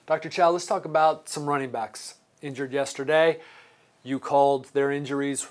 Dr. Chao, let's talk about some running backs injured yesterday. You called their injuries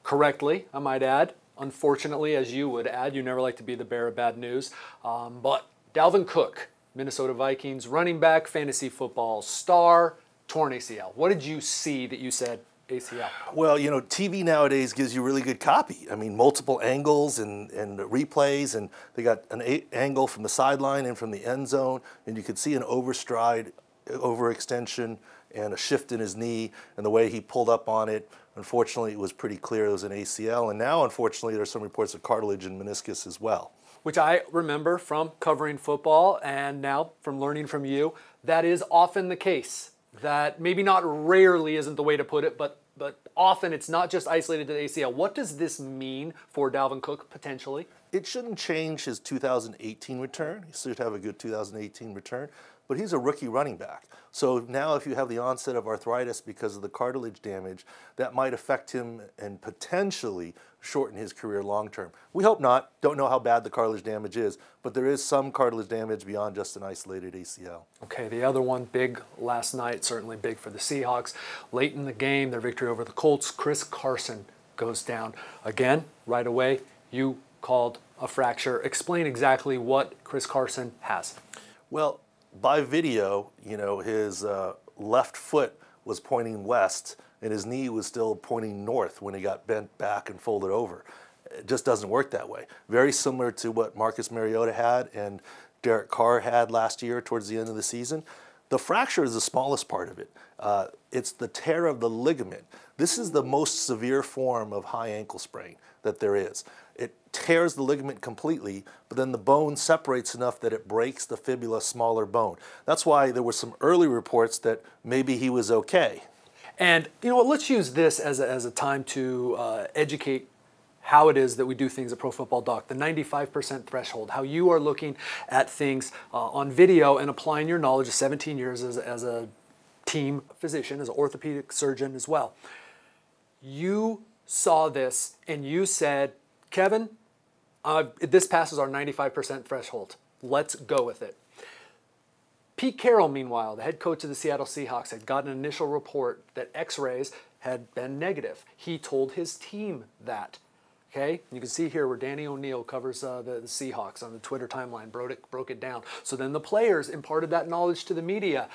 correctly, I might add. Unfortunately, as you would add, you never like to be the bearer of bad news. But Dalvin Cook, Minnesota Vikings running back, fantasy football star, torn ACL. What did you see that you said ACL? Well, you know, TV nowadays gives you really good copy. I mean, multiple angles and replays, and they got an angle from the sideline and from the end zone, and you could see an overstride, overextension, and a shift in his knee, and the way he pulled up on it. Unfortunately, it was pretty clear it was an ACL, and now, unfortunately, there's some reports of cartilage and meniscus as well. Which I remember from covering football, and now from learning from you, that is often the case. That maybe not rarely isn't the way to put it, but often it's not just isolated to the ACL. What does this mean for Dalvin Cook potentially? It shouldn't change his 2018 return. He should have a good 2018 return, but he's a rookie running back. So now if you have the onset of arthritis because of the cartilage damage, that might affect him and potentially shorten his career long term. We hope not. Don't know how bad the cartilage damage is, but there is some cartilage damage beyond just an isolated ACL. Okay, the other one, big last night, certainly big for the Seahawks. Late in the game, their victory over the Colts, Chris Carson goes down. Again, right away, you called a fracture. Explain exactly what Chris Carson has. Well, by video, you know, his left foot was pointing west and his knee was still pointing north when he got bent back and folded over. It just doesn't work that way. Very similar to what Marcus Mariota had and Derek Carr had last year towards the end of the season. The fracture is the smallest part of it. It's the tear of the ligament. This is the most severe form of high ankle sprain that there is. It tears the ligament completely, but then the bone separates enough that it breaks the fibula, smaller bone. That's why there were some early reports that maybe he was okay. And you know what, let's use this as a time to educate how it is that we do things at ProFootballDoc, the 95% threshold, how you are looking at things on video and applying your knowledge of 17 years as a team physician, as an orthopedic surgeon as well. You saw this and you said, Kevin, this passes our 95% threshold. Let's go with it. Pete Carroll, meanwhile, the head coach of the Seattle Seahawks, had gotten an initial report that x-rays had been negative. He told his team that. Okay, you can see here where Danny O'Neill covers the Seahawks on the Twitter timeline, broke it down. So then the players imparted that knowledge to the media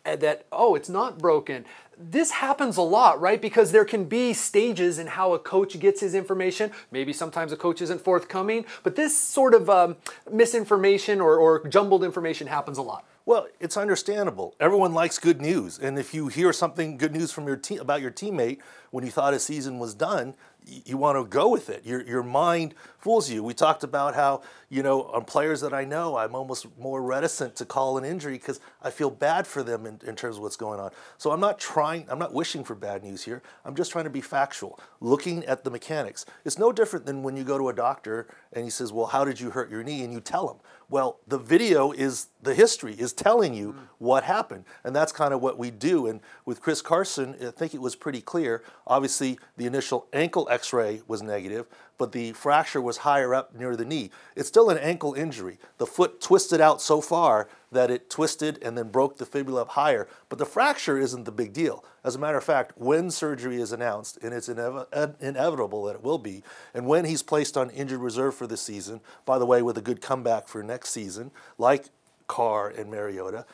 that, oh, it's not broken. This happens a lot, right? Because there can be stages in how a coach gets his information. Maybe sometimes a coach isn't forthcoming, but this sort of misinformation or jumbled information happens a lot. Well, it's understandable. Everyone likes good news. And if you hear something good news from your about your teammate when you thought his season was done, you want to go with it. Your mind fools you. We talked about how, you know, on players that I know, I'm almost more reticent to call an injury because I feel bad for them in terms of what's going on. So I'm not wishing for bad news here. I'm just trying to be factual, looking at the mechanics. It's no different than when you go to a doctor and he says, well, how did you hurt your knee? And you tell him. Well, the video is, the history is telling you what happened. And that's kind of what we do. And with Chris Carson, I think it was pretty clear. Obviously, the initial ankle x-ray was negative, but the fracture was higher up near the knee. It's still an ankle injury. The foot twisted out so far that it twisted and then broke the fibula up higher. But the fracture isn't the big deal. As a matter of fact, when surgery is announced, and it's inevitable that it will be, and when he's placed on injured reserve for this season, by the way, with a good comeback for next season, like Carr and Mariota,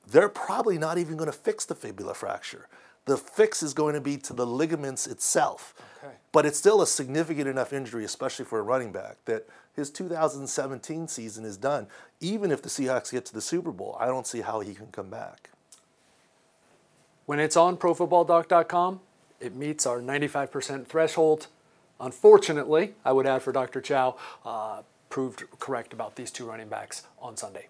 they're probably not even going to fix the fibula fracture. The fix is going to be to the ligaments itself. Okay. But it's still a significant enough injury, especially for a running back, that his 2017 season is done. Even if the Seahawks get to the Super Bowl, I don't see how he can come back. When it's on ProFootballDoc.com, it meets our 95% threshold. Unfortunately, I would add for Dr. Chao, proved correct about these two running backs on Sunday.